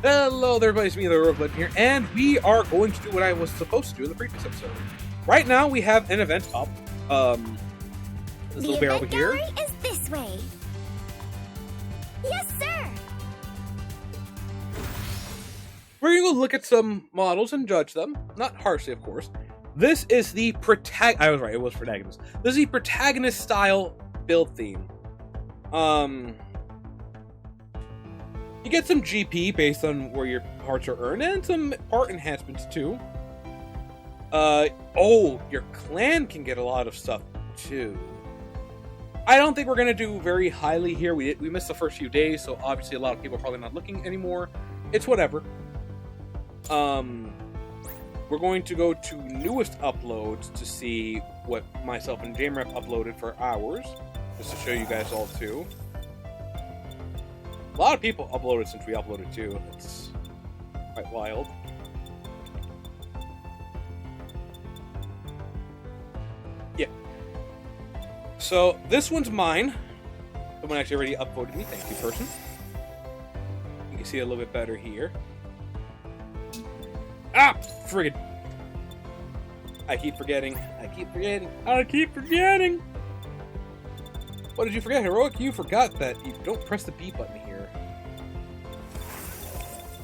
Hello there, everybody. It's me, the HeroicLegend here, and we are going to do what I was supposed to do in the previous episode. Right now, we have an event up. This little bear over here. The event gallery is this way. Yes, sir. We're going to go look at some models and judge them. Not harshly, of course. This is the I was right, it was protagonist. This is the protagonist style build theme. You get some GP based on where your parts are earned, and some part enhancements too. Your clan can get a lot of stuff too. I don't think we're gonna do very highly here. We missed the first few days, so obviously a lot of people are probably not looking anymore. It's whatever. We're going to go to newest uploads to see what myself and Jamer have uploaded for ours, just to show you guys all too. A lot of people uploaded since we uploaded too. It's quite wild. Yeah. So this one's mine. Someone actually already upvoted me. Thank you, person. You can see it a little bit better here. Ah! Friggin'. I keep forgetting. What did you forget, Heroic? You forgot that you don't press the B button here.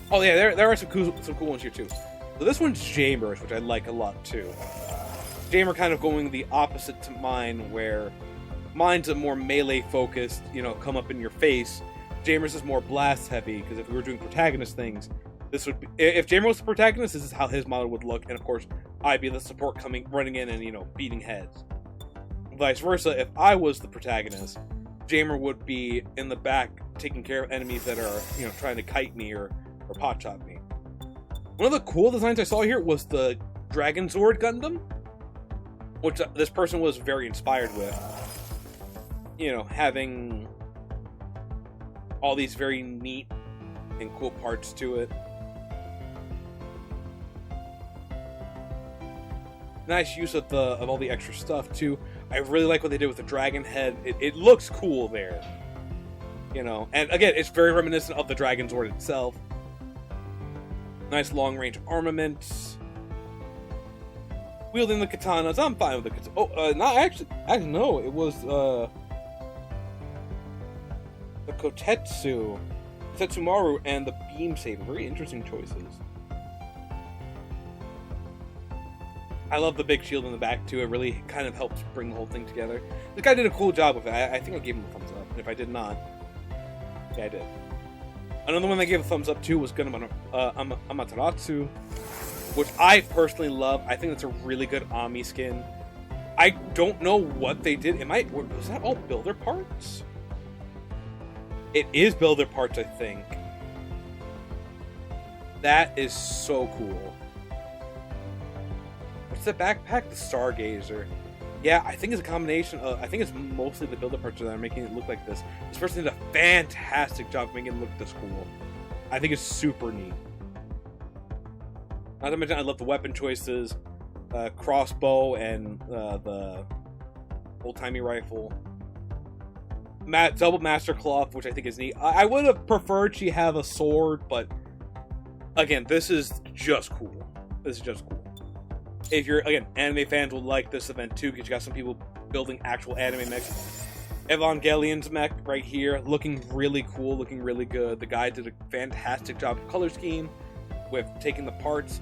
Oh yeah, there are some cool ones here too. So this one's Jamer's, which I like a lot too. Jamer kind of going the opposite to mine, where mine's a more melee focused, come up in your face. Jamer's is more blast heavy, because if we were doing protagonist things, this would be, if Jamer was the protagonist, this is how his model would look, and of course, I'd be the support running in and, beating heads. Vice versa, if I was the protagonist, Jamer would be in the back taking care of enemies that are, trying to kite me or pot shot me. One of the cool designs I saw here was the Dragon Zord Gundam, which this person was very inspired with. Having all these very neat and cool parts to it. Nice use of all the extra stuff too. I really like what they did with the dragon head. It looks cool there. And again, it's very reminiscent of the Dragon Zord itself. Nice long-range armaments. Wielding the katanas. I'm fine with the katana. Oh, not actually. No. It was, the Kotetsu. Tetsumaru and the Beam Saber. Very interesting choices. I love the big shield in the back too. It really kind of helps bring the whole thing together. This guy did a cool job with it. I think I gave him a thumbs up. And if I did not, yeah, I did. Another one I gave a thumbs up to was Gundam Amaterasu, which I personally love. I think it's a really good Ami skin. I don't know what they did. Was that all builder parts? It is builder parts, I think. That is so cool. What's the backpack? The Stargazer. Yeah, I think it's a combination of... I think it's mostly the builder parts that are making it look like this. This person did a fantastic job making it look this cool. I think it's super neat. Not to mention, I love the weapon choices. Crossbow and the old-timey rifle. Double Master Cloth, which I think is neat. I would have preferred she have a sword, but... Again, this is just cool. This is just cool. If you're, again, anime fans will like this event too, because you got some people building actual anime mechs. Evangelion's mech right here, looking really cool, looking really good. The guy did a fantastic job of color scheme with taking the parts.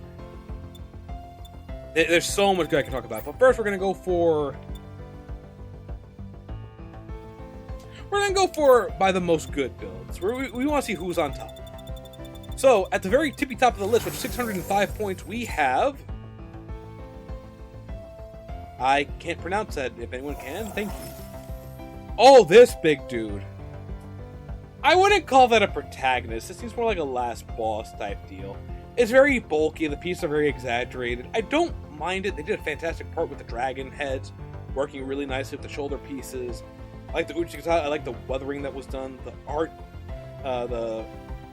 There's so much good I can talk about. But first, we're going to go for... by the most good builds. We want to see who's on top. So, at the very tippy top of the list, with 605 points, we have... I can't pronounce that. If anyone can, thank you. Oh, this big dude. I wouldn't call that a protagonist. This seems more like a last boss type deal. It's very bulky. The pieces are very exaggerated. I don't mind it. They did a fantastic part with the dragon heads, working really nicely with the shoulder pieces. I like the Uchikata. I like the weathering that was done. The art, the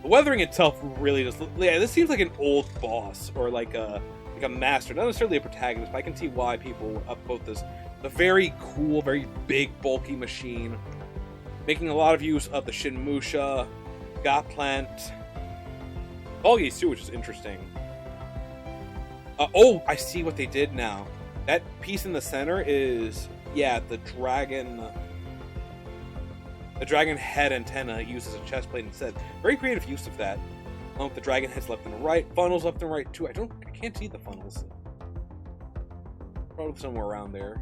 weathering itself really just... Yeah, this seems like an old boss or like a master, not necessarily a protagonist, but I can see why people upvote this. The very cool, very big, bulky machine, making a lot of use of the Shinmusha, Gotplant, Ballgates too, which is interesting. Oh, I see what they did now. That piece in the center is, yeah, the dragon head antenna used as a chest plate instead. Very creative use of that. The dragon heads left and right, funnels left and right too. I can't see the funnels. Probably somewhere around there.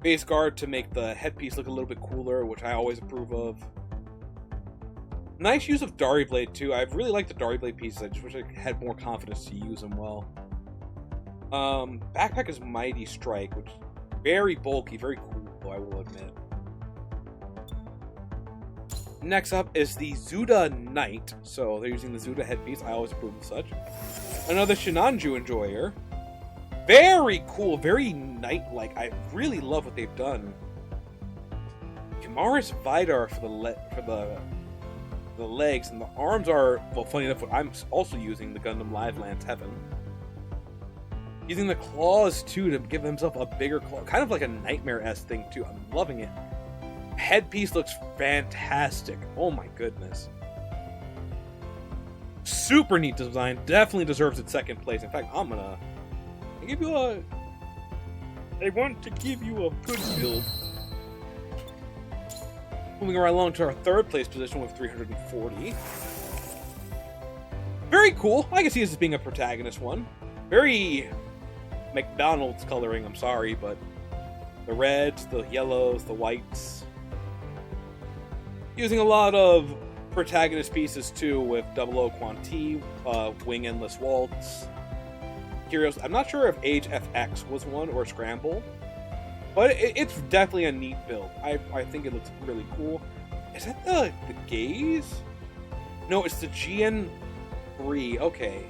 Base guard to make the headpiece look a little bit cooler, which I always approve of. Nice use of Dari Blade too. I really like the Dari Blade pieces. I just wish I had more confidence to use them well. Backpack is Mighty Strike, which is very bulky, very cool, I will admit. Next up is the Zuda Knight. So they're using the Zuda headpiece. I always approve of such. Another Shinanju Enjoyer. Very cool, very knight-like. I really love what they've done. Kimaris Vidar for the legs, and the arms are, well, funny enough, what I'm also using, the Gundam Live Lance Heaven. Using the claws, too, to give himself a bigger claw. Kind of like a Nightmare-esque thing, too. I'm loving it. Headpiece looks fantastic. Oh my goodness. Super neat design. Definitely deserves its second place. In fact, I want to give you a good build. Moving right along to our third place position with 340. Very cool. I can see this as being a protagonist one. Very McDonald's coloring, I'm sorry, but the reds, the yellows, the whites. Using a lot of protagonist pieces too, with 00 Quanti, Wing Endless Waltz, Curios. I'm not sure if Age FX was one or Scramble, but it's definitely a neat build. I think it looks really cool. Is that the Gaze? No, it's the GN3. Okay.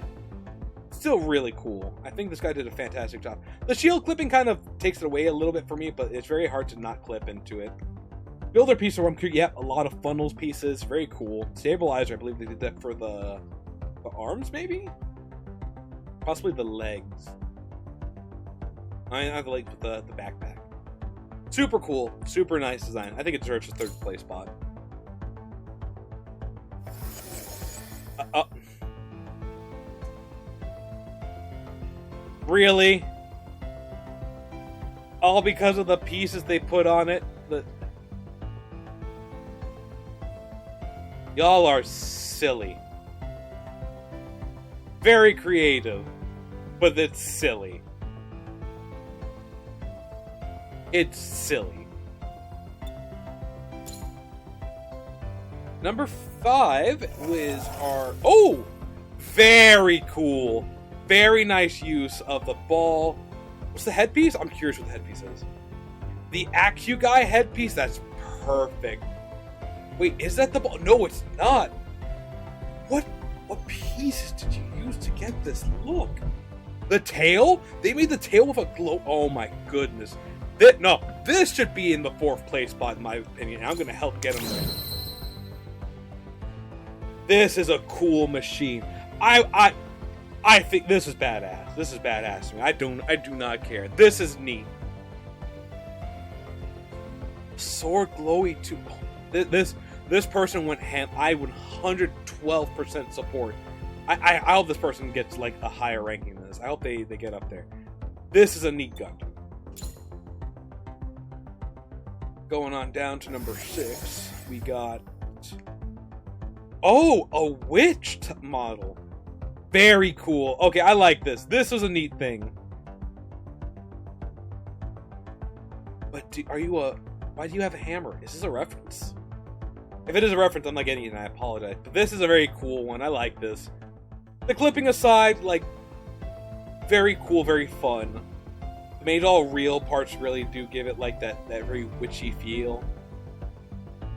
Still really cool. I think this guy did a fantastic job. The shield clipping kind of takes it away a little bit for me, but it's very hard to not clip into it. Builder piece of yeah, a lot of funnels pieces. Very cool. Stabilizer, I believe they did that for the arms, maybe? Possibly the legs. I have the legs with the backpack. Super cool. Super nice design. I think it deserves a third place spot. Really? All because of the pieces they put on it? Y'all are silly. Very creative, but it's silly. It's silly. Number 5 is our... Oh! Very cool. Very nice use of the ball. What's the headpiece? I'm curious what the headpiece is. The Acu Guy headpiece? That's perfect. Wait, is that the ball? No, it's not. What pieces did you use to get this look? The tail? They made the tail with a glow. Oh my goodness. This should be in the 4th place spot in my opinion. I'm going to help get him there. This is a cool machine. I think this is badass. This is badass to me. I do not care. This is neat. Sword glowy too. This person went ham. I would 112% support. I hope this person gets like a higher ranking than this. I hope they get up there. This is a neat Gundam. Going on down to number 6, we got a witch model. Very cool. Okay, I like this. This was a neat thing. But why do you have a hammer? Is this a reference? If it is a reference, I'm not getting it, and I apologize. But this is a very cool one. I like this. The clipping aside, like, very cool, very fun. The made all real parts really do give it like that very witchy feel.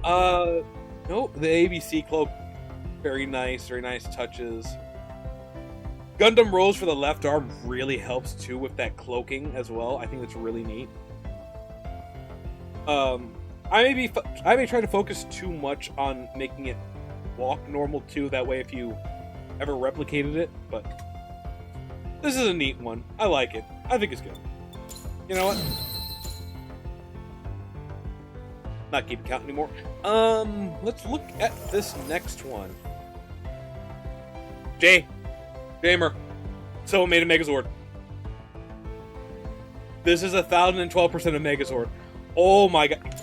Nope, the ABC cloak, very nice touches. Gundam Rose for the left arm really helps too with that cloaking as well. I think that's really neat. I may try to focus too much on making it walk normal too. That way, if you ever replicated it, but this is a neat one. I like it. I think it's good. You know what? Not keeping count anymore. Let's look at this next one. Gamer, someone made a Megazord. This is 1012% of Megazord. Oh my god.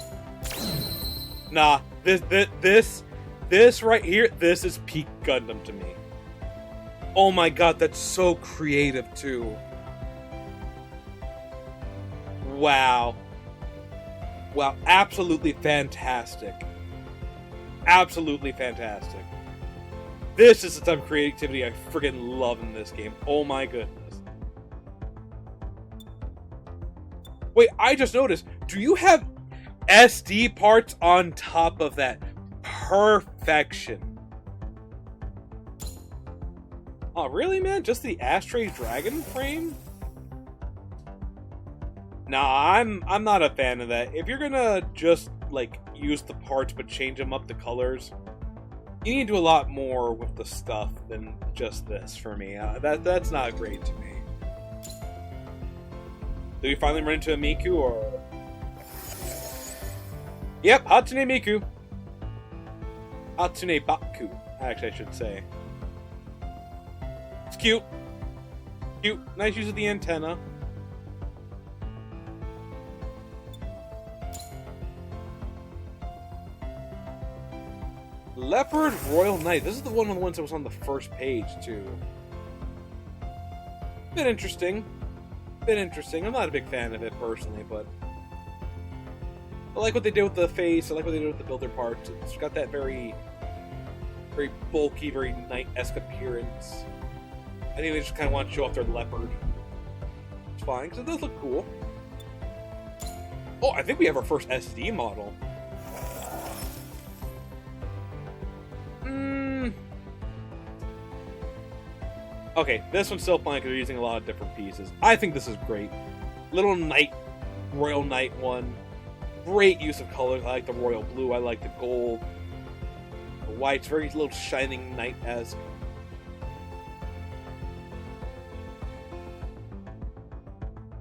Nah, this right here, this is peak Gundam to me. Oh my god, that's so creative too. Wow. Wow, absolutely fantastic. Absolutely fantastic. This is the type of creativity I friggin' love in this game. Oh my goodness. Wait, I just noticed, do you have SD parts on top of that? Perfection. Oh, really, man? Just the Ashtray Dragon frame? Nah, I'm not a fan of that. If you're gonna just, like, use the parts but change them up the colors, you need to do a lot more with the stuff than just this for me. That's not great to me. Did we finally run into a Miku, or...? Yep, Hatsune Miku. Hatsune Baku, actually, I should say. It's cute. Cute. Nice use of the antenna. Leopard Royal Knight. This is the one of the ones that was on the first page, too. Bit interesting. I'm not a big fan of it, personally, but... I like what they did with the face. I like what they did with the builder parts. It's got that very bulky, very knight-esque appearance. I think they just kind of want to show off their leopard. It's fine, because it does look cool. Oh, I think we have our first SD model. Okay, this one's still fine because they're using a lot of different pieces. I think this is great. Little knight, royal knight one. Great use of colors. I like the royal blue. I like the gold. The white's very little shining knight-esque.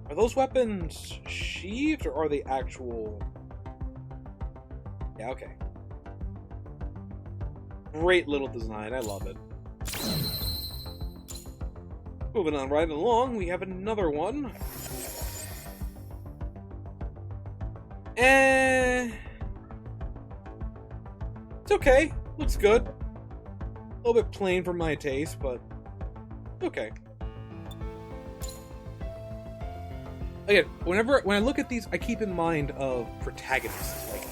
Are those weapons sheathed or are they actual? Yeah, okay. Great little design. I love it. Moving on right along, we have another one. It's okay. Looks good. A little bit plain for my taste, but okay. Again, when I look at these, I keep in mind of protagonists. Like,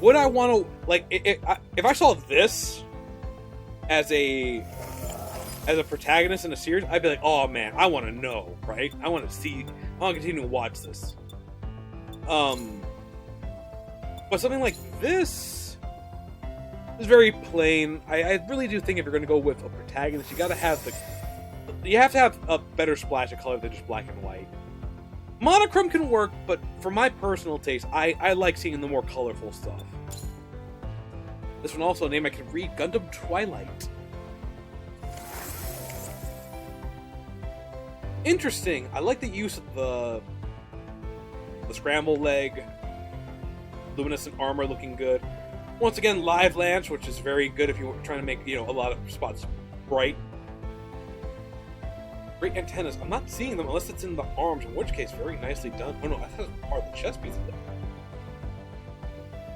would I want to, like, if I saw this as a protagonist in a series, I'd be like, oh man, I want to know, right? I want to see, I want to continue to watch this. But something like this is very plain. I really do think if you're going to go with a protagonist, you have to have a better splash of color than just black and white. Monochrome can work, but for my personal taste, I like seeing the more colorful stuff. This one also a name I can read, Gundam Twilight. Interesting. I like the use of the scramble leg, luminescent armor looking good. Once again, live lance, which is very good if you're trying to make, a lot of spots bright. Great antennas. I'm not seeing them unless it's in the arms, in which case, very nicely done. Oh no, I thought it was part of the chest piece of it.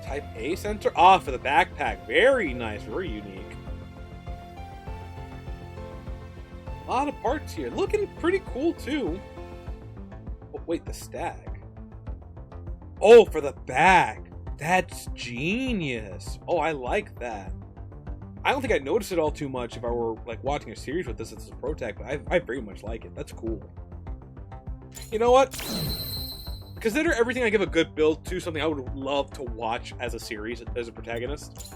Type A sensor? Ah, for the backpack. Very nice, very unique. A lot of parts here. Looking pretty cool, too. Oh, wait, the stag. Oh, for the back. That's genius. Oh, I like that. I don't think I'd notice it all too much if I were, like, watching a series with this as a protag, but I very much like it. That's cool. You know what? Consider everything I give a good build to something I would love to watch as a series, as a protagonist.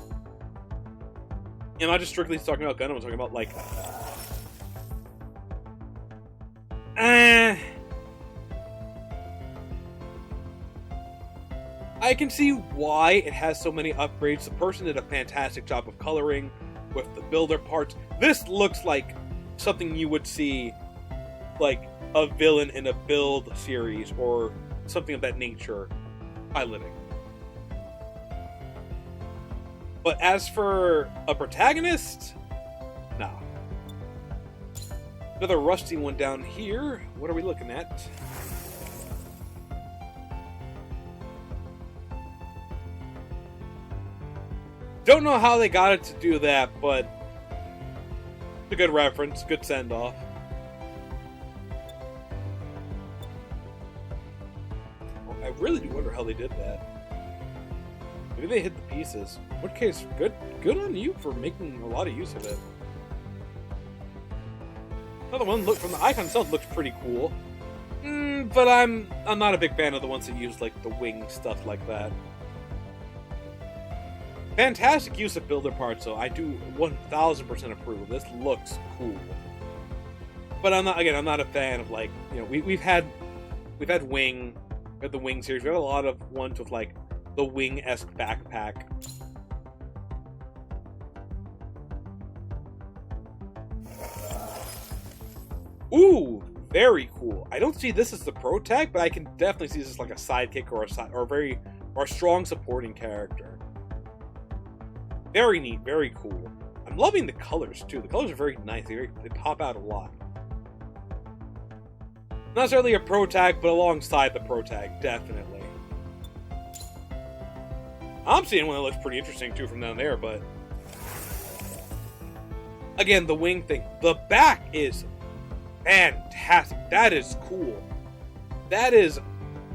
I'm not just strictly talking about Gundam, I'm talking about, like... I can see why it has so many upgrades. The person did a fantastic job of coloring with the builder parts. This looks like something you would see, like, a villain in a build series or something of that nature piloting. But as for a protagonist, nah. Another rusty one down here. What are we looking at? Don't know how they got it to do that, but it's a good reference, good send-off. I really do wonder how they did that. Maybe they hit the pieces. In which case, good on you for making a lot of use of it. Another one, look, from the icon itself, looks pretty cool. But I'm not a big fan of the ones that use like the wing stuff like that. Fantastic use of builder parts, though. I do 1000% approve. This looks cool. But I'm not a fan of, like, you know, we've had Wing, we have the Wing series. We have a lot of ones with like the Wing-esque backpack. Ooh, very cool. I don't see this as the pro tag, but I can definitely see this as like a sidekick or a strong supporting character. Very neat, very cool. I'm loving the colors too. The colors are very nice. They pop out a lot. Not necessarily a pro tag, but alongside the pro tag, definitely. I'm seeing one that looks pretty interesting too from down there, but again, the wing thing. The back is fantastic. That is cool. That is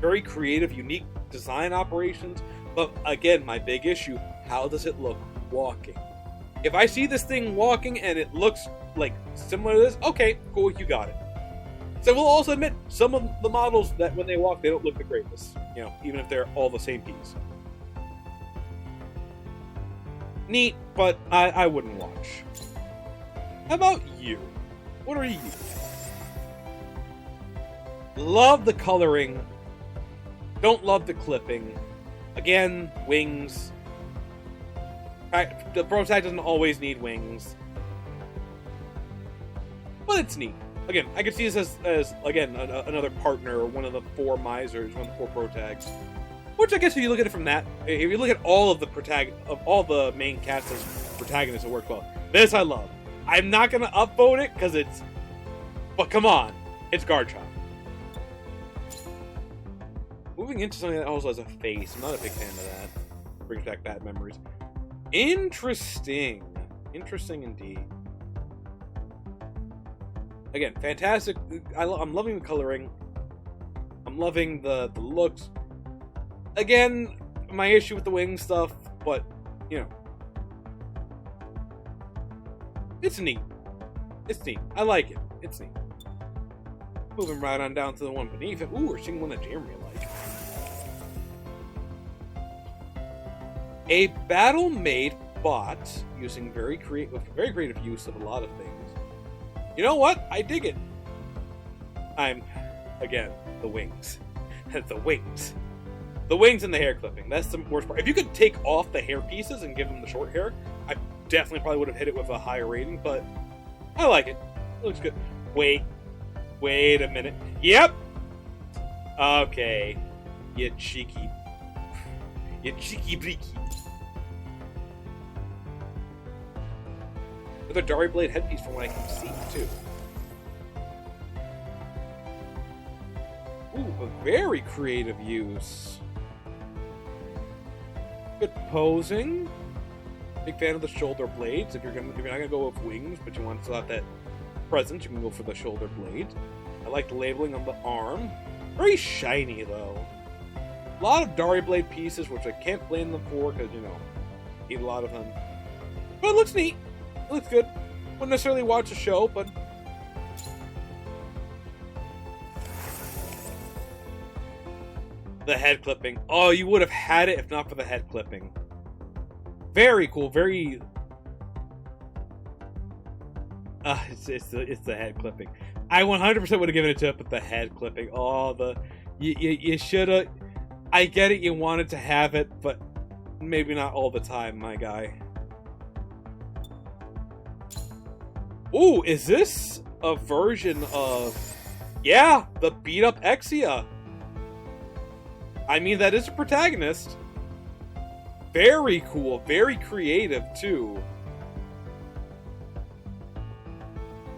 very creative, unique design operations. But again, my big issue, how does it look walking? If I see this thing walking and it looks like similar to this, okay, cool, you got it. So we'll also admit, some of the models that when they walk, they don't look the greatest. You know, even if they're all the same piece. Neat, but I wouldn't watch. How about you? What are you? Love the coloring. Don't love the clipping. Again, wings. The pro tag doesn't always need wings. But it's neat. Again, I could see this as again, another partner, or one of the four misers, one of the four pro tags. Which I guess if you look at it from that, if you look at all of the main cast as protagonists, it works well. This I love. I'm not gonna upvote it because it's, but come on, it's Garchomp. Moving into something that also has a face. I'm not a big fan of that. Brings back bad memories. Interesting. Interesting indeed. Again, fantastic. I'm loving the coloring. I'm loving the looks. Again, my issue with the wing stuff, but, you know. It's neat. It's neat. I like it. It's neat. Moving right on down to the one beneath it. Ooh, we're seeing one that Jeremy like. A battle-made bot using very creative use of a lot of things. You know what? I dig it. Again, the wings. The wings. The wings and the hair clipping. That's the worst part. If you could take off the hair pieces and give them the short hair, I definitely probably would have hit it with a higher rating, but I like it. It looks good. Wait a minute. Yep! Okay. You cheeky breaky. Another Dari Blade headpiece from what I can see, too. Ooh, a very creative use. Good posing. Big fan of the shoulder blades. If you're not gonna go with wings, but you want to still have that presence, you can go for the shoulder blades. I like the labeling on the arm. Very shiny, though. A lot of Dari Blade pieces, which I can't blame them for, because, you know, eat a lot of them. But it looks neat. It looks good. Wouldn't necessarily watch the show, but the head clipping. Oh, you would have had it if not for the head clipping. Very cool. Very. It's the head clipping. I 100% would have given it to it, but the head clipping. Oh, you should have. I get it. You wanted to have it, but maybe not all the time, my guy. Ooh, is this a version of... Yeah, the beat-up Exia. I mean, that is a protagonist. Very cool. Very creative, too.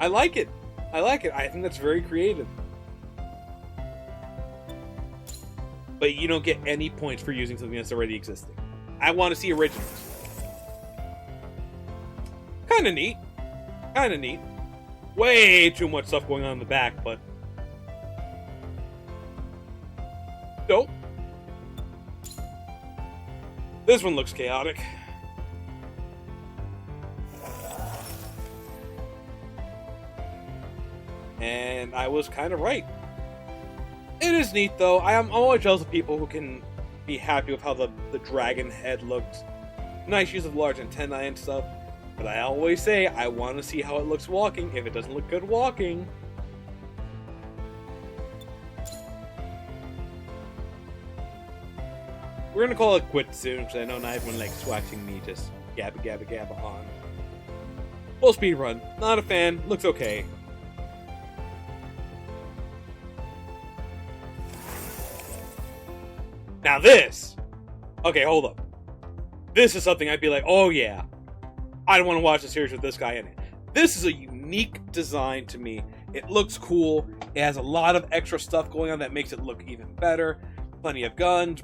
I like it. I like it. I think that's very creative. But you don't get any points for using something that's already existing. I want to see originals. Kind of neat. Kind of neat. Way too much stuff going on in the back, but... Dope. This one looks chaotic. And I was kind of right. It is neat, though. I'm always jealous of people who can be happy with how the dragon head looks. Nice use of large antennae and stuff. But I always say, I want to see how it looks walking. If it doesn't look good walking... We're gonna call it quits soon, because I know not everyone likes watching me just gabba on. Full speed run. Not a fan. Looks okay. Now this! Okay, hold up. This is something I'd be like, oh yeah. I don't want to watch a series with this guy in it. This is a unique design to me. It looks cool. It has a lot of extra stuff going on that makes it look even better. Plenty of guns.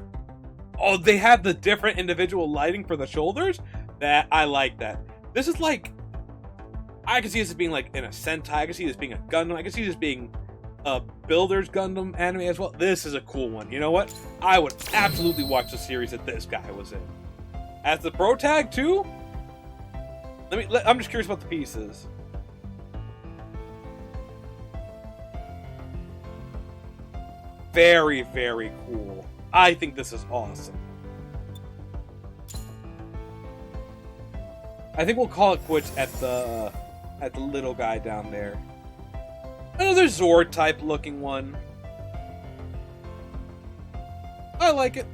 Oh, they have the different individual lighting for the shoulders. That I like that. This is like, I can see this as being like in a Sentai. I can see this being a Gundam. I can see this being a Builder's Gundam anime as well. This is a cool one. You know what? I would absolutely watch the series that this guy was in. As the pro tag too? I'm just curious about the pieces. Very, very cool. I think this is awesome. I think we'll call it quits at the little guy down there. Another Zord type looking one. I like it.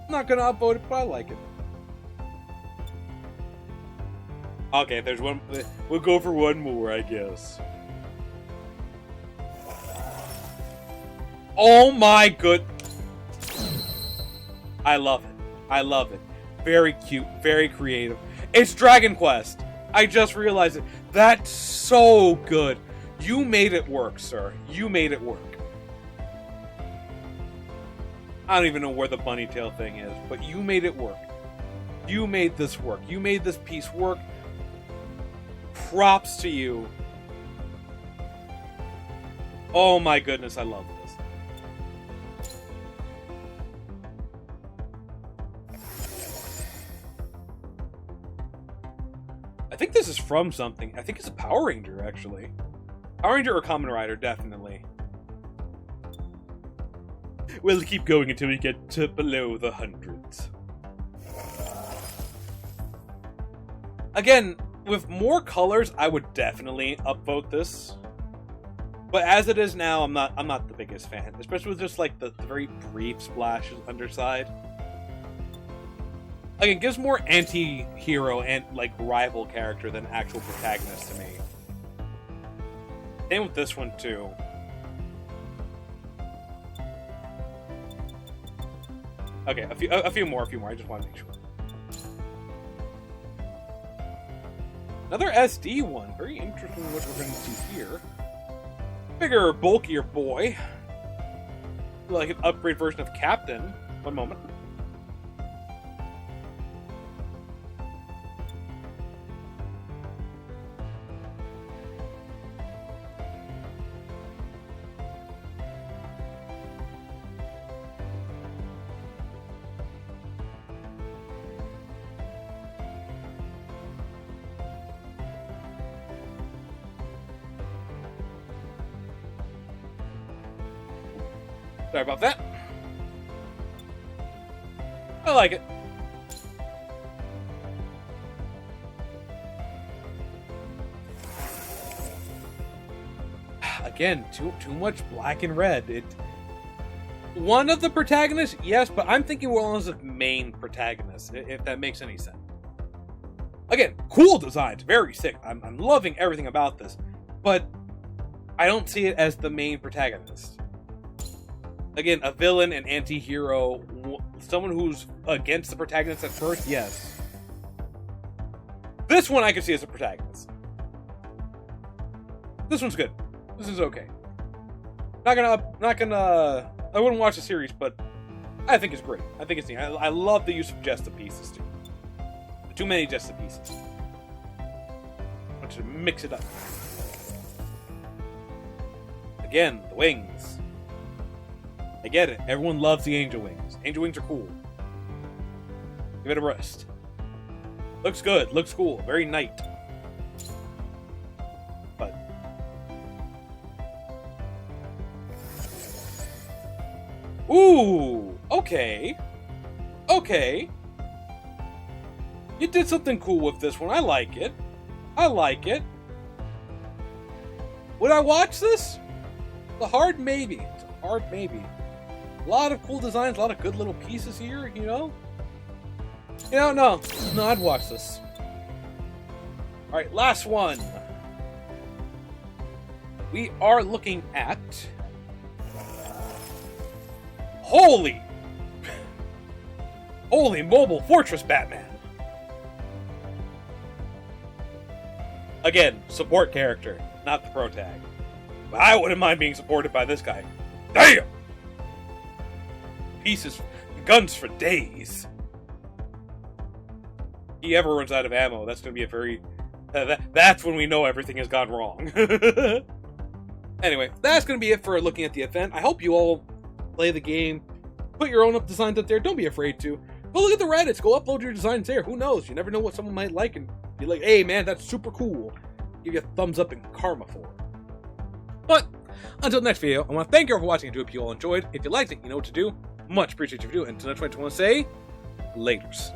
Not gonna upvote it, but I like it. Okay, there's one. We'll go for one more, I guess. Oh my good. I love it. I love it. Very cute, very creative. It's Dragon Quest. I just realized it. That's so good. You made it work, sir. You made it work. I don't even know where the bunny tail thing is, but you made it work. You made this work. You made this piece work. Props to you. Oh my goodness, I love this. I think this is from something. I think it's a Power Ranger, actually. Power Ranger or Kamen Rider, definitely. We'll keep going until we get to below the hundreds. Again, with more colors, I would definitely upvote this. But as it is now, I'm not the biggest fan. Especially with just like the very brief splashes underside. Again, gives more anti-hero and like rival character than actual protagonist to me. Same with this one too. Okay, a few more. I just want to make sure. Another SD one. Very interesting what we're going to see here. Bigger, bulkier boy. Like an upgrade version of Captain. One moment. Sorry about that. I like it. Again, too much black and red. One of the protagonists, yes, but I'm thinking we're one of the main protagonists, if that makes any sense. Again, cool designs, very sick. I'm loving everything about this, but I don't see it as the main protagonist. Again, a villain, an anti-hero, someone who's against the protagonist at first, yes. This one I can see as a protagonist. This one's good. This is okay. Not gonna. I wouldn't watch the series, but I think it's great. I think it's neat. I love the use of just the pieces too. Too many just the pieces. I want you to mix it up. Again, the wings. I get it. Everyone loves the angel wings. Angel wings are cool. Give it a rest. Looks good. Looks cool. Very knight. But ooh, okay. Okay. You did something cool with this one. I like it. I like it. Would I watch this? It's a hard maybe. It's a hard maybe. A lot of cool designs, a lot of good little pieces here, you know? No, I'd watch this. Alright, last one. We are looking at... Holy Mobile Fortress Batman. Again, support character, not the pro tag. But I wouldn't mind being supported by this guy. Damn! Pieces, guns for days. If he ever runs out of ammo, that's going to be a very... that's when we know everything has gone wrong. Anyway, that's going to be it for looking at the event. I hope you all play the game. Put your own designs up there. Don't be afraid to. Go look at the Reddits. Go upload your designs there. Who knows? You never know what someone might like and be like, hey man, that's super cool. Give you a thumbs up and karma for it. But until next video, I want to thank you all for watching and do hope you all enjoyed. If you liked it, you know what to do. Much appreciate you for doing it. Until next time, I just want to say, laters.